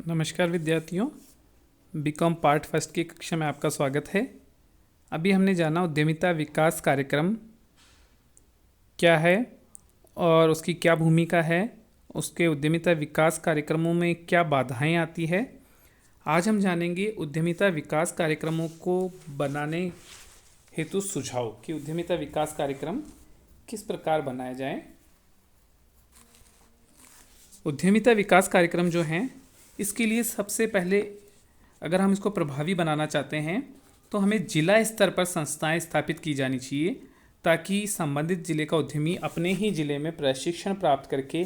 नमस्कार विद्यार्थियों, BCom part first की कक्षा में आपका स्वागत है। अभी हमने जाना उद्यमिता विकास कार्यक्रम क्या है और उसकी क्या भूमिका है, उसके उद्यमिता विकास कार्यक्रमों में क्या बाधाएं आती है। आज हम जानेंगे उद्यमिता विकास कार्यक्रमों को बनाने हेतु सुझाव कि उद्यमिता विकास कार्यक्रम किस प्रकार बनाया जाए। उद्यमिता विकास कार्यक्रम जो हैं, इसके लिए सबसे पहले अगर हम इसको प्रभावी बनाना चाहते हैं तो हमें जिला स्तर पर संस्थाएं स्थापित की जानी चाहिए, ताकि संबंधित जिले का उद्यमी अपने ही जिले में प्रशिक्षण प्राप्त करके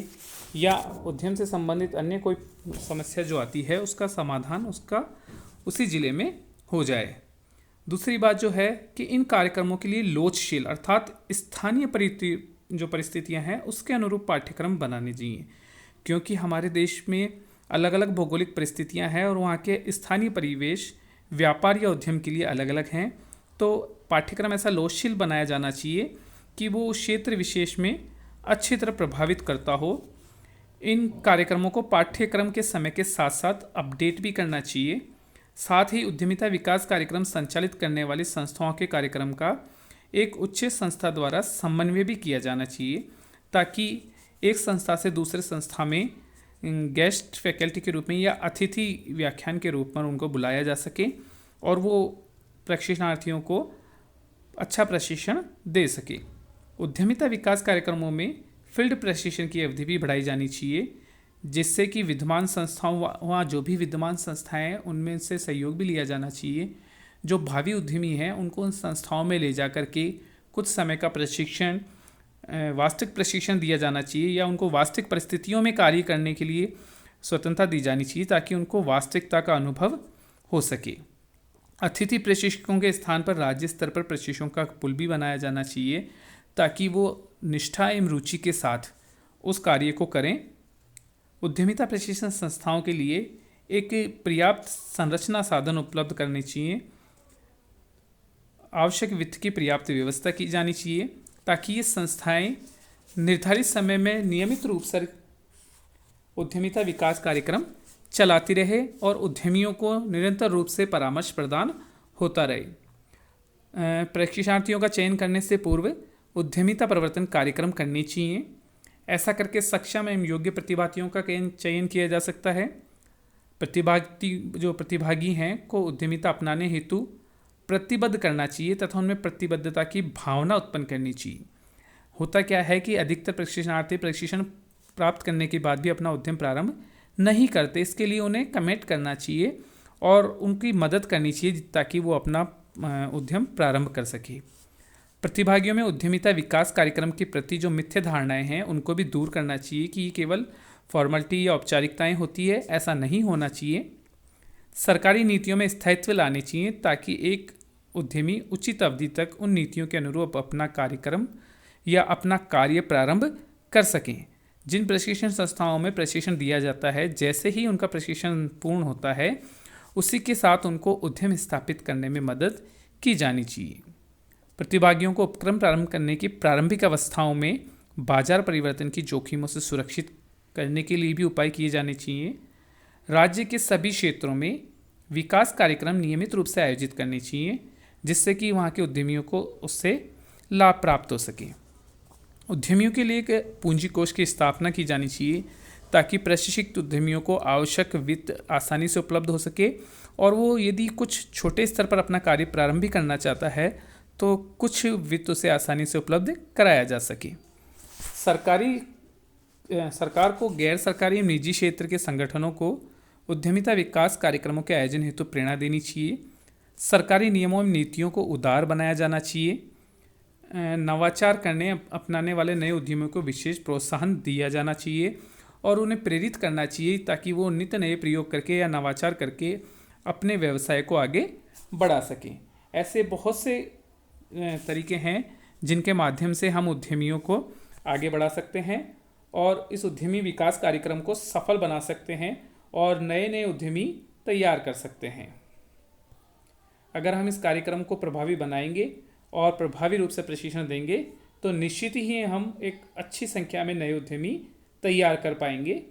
या उद्यम से संबंधित अन्य कोई समस्या जो आती है उसका समाधान उसका उसी जिले में हो जाए। दूसरी बात जो है कि इन कार्यक्रमों के लिए लोचशील अर्थात स्थानीय परिस्थितियां हैं उसके अनुरूप पाठ्यक्रम बनाने चाहिए, क्योंकि हमारे देश में अलग अलग भौगोलिक परिस्थितियां हैं और वहाँ के स्थानीय परिवेश व्यापार या उद्यम के लिए अलग अलग हैं। तो पाठ्यक्रम ऐसा लोचशील बनाया जाना चाहिए कि वो क्षेत्र विशेष में अच्छी तरह प्रभावित करता हो। इन कार्यक्रमों को पाठ्यक्रम के समय के साथ साथ अपडेट भी करना चाहिए। साथ ही उद्यमिता विकास कार्यक्रम संचालित करने वाली संस्थाओं के कार्यक्रम का एक उच्च संस्था द्वारा समन्वय भी किया जाना चाहिए, ताकि एक संस्था से दूसरे संस्था में गेस्ट फैकल्टी के रूप में या अतिथि व्याख्यान के रूप में उनको बुलाया जा सके और वो प्रशिक्षणार्थियों को अच्छा प्रशिक्षण दे सके। उद्यमिता विकास कार्यक्रमों में फील्ड प्रशिक्षण की अवधि भी बढ़ाई जानी चाहिए, जिससे कि विद्यमान संस्थाओं वहाँ जो भी विद्यमान संस्थाएं हैं उनमें से सहयोग भी लिया जाना चाहिए। जो भावी उद्यमी हैं उनको उन संस्थाओं में ले जा कर के कुछ समय का प्रशिक्षण वास्तविक प्रशिक्षण दिया जाना चाहिए या उनको वास्तविक परिस्थितियों में कार्य करने के लिए स्वतंत्रता दी जानी चाहिए, ताकि उनको वास्तविकता का अनुभव हो सके। अतिथि प्रशिक्षकों के स्थान पर राज्य स्तर पर प्रशिक्षकों का पुल भी बनाया जाना चाहिए, ताकि वो निष्ठा एवं रुचि के साथ उस कार्य को करें। उद्यमिता प्रशिक्षण संस्थाओं के लिए एक पर्याप्त संरचना साधन उपलब्ध करने चाहिए। आवश्यक वित्त की पर्याप्त व्यवस्था की जानी चाहिए, ताकि ये संस्थाएं निर्धारित समय में नियमित रूप से उद्यमिता विकास कार्यक्रम चलाती रहे और उद्यमियों को निरंतर रूप से परामर्श प्रदान होता रहे। प्रशिक्षणार्थियों का चयन करने से पूर्व उद्यमिता प्रवर्तन कार्यक्रम करने चाहिए। ऐसा करके सक्षम एवं योग्य प्रतिभागियों का चयन किया जा सकता है। प्रतिभागी हैं को उद्यमिता अपनाने हेतु प्रतिबद्ध करना चाहिए तथा उनमें प्रतिबद्धता की भावना उत्पन्न करनी चाहिए। होता क्या है कि अधिकतर प्रशिक्षणार्थी प्रशिक्षण प्राप्त करने के बाद भी अपना उद्यम प्रारंभ नहीं करते। इसके लिए उन्हें कमेंट करना चाहिए और उनकी मदद करनी चाहिए ताकि वो अपना उद्यम प्रारंभ कर सके। प्रतिभागियों में उद्यमिता विकास कार्यक्रम के प्रति जो मिथ्या धारणाएं हैं उनको भी दूर करना चाहिए कि ये केवल फॉर्मेलिटी या औपचारिकताएं होती है, ऐसा नहीं होना चाहिए। सरकारी नीतियों में स्थायित्व लाने चाहिए, ताकि एक उद्यमी उचित अवधि तक उन नीतियों के अनुरूप अपना कार्यक्रम या अपना कार्य प्रारंभ कर सकें। जिन प्रशिक्षण संस्थाओं में प्रशिक्षण दिया जाता है, जैसे ही उनका प्रशिक्षण पूर्ण होता है उसी के साथ उनको उद्यम स्थापित करने में मदद की जानी चाहिए। प्रतिभागियों को उपक्रम प्रारंभ करने की प्रारंभिक अवस्थाओं में बाजार परिवर्तन की जोखिमों से सुरक्षित करने के लिए भी उपाय किए जाने चाहिए। राज्य के सभी क्षेत्रों में विकास कार्यक्रम नियमित रूप से आयोजित करने चाहिए, जिससे कि वहाँ के उद्यमियों को उससे लाभ प्राप्त हो सके। उद्यमियों के लिए एक पूंजी कोष की स्थापना की जानी चाहिए, ताकि प्रशिक्षित उद्यमियों को आवश्यक वित्त आसानी से उपलब्ध हो सके और वो यदि कुछ छोटे स्तर पर अपना कार्य प्रारंभ भी करना चाहता है तो कुछ वित्त उसे आसानी से उपलब्ध कराया जा सके। सरकार को गैर सरकारी निजी क्षेत्र के संगठनों को उद्यमिता विकास कार्यक्रमों के आयोजन हेतु प्रेरणा देनी चाहिए। सरकारी नियमों एवं नीतियों को उदार बनाया जाना चाहिए। नवाचार करने अपनाने वाले नए उद्यमियों को विशेष प्रोत्साहन दिया जाना चाहिए और उन्हें प्रेरित करना चाहिए, ताकि वो नित्य नए प्रयोग करके या नवाचार करके अपने व्यवसाय को आगे बढ़ा सकें। ऐसे बहुत से तरीके हैं जिनके माध्यम से हम उद्यमियों को आगे बढ़ा सकते हैं और इस उद्यमी विकास कार्यक्रम को सफल बना सकते हैं और नए नए उद्यमी तैयार कर सकते हैं। अगर हम इस कार्यक्रम को प्रभावी बनाएंगे और प्रभावी रूप से प्रशिक्षण देंगे तो निश्चित ही हम एक अच्छी संख्या में नए उद्यमी तैयार कर पाएंगे।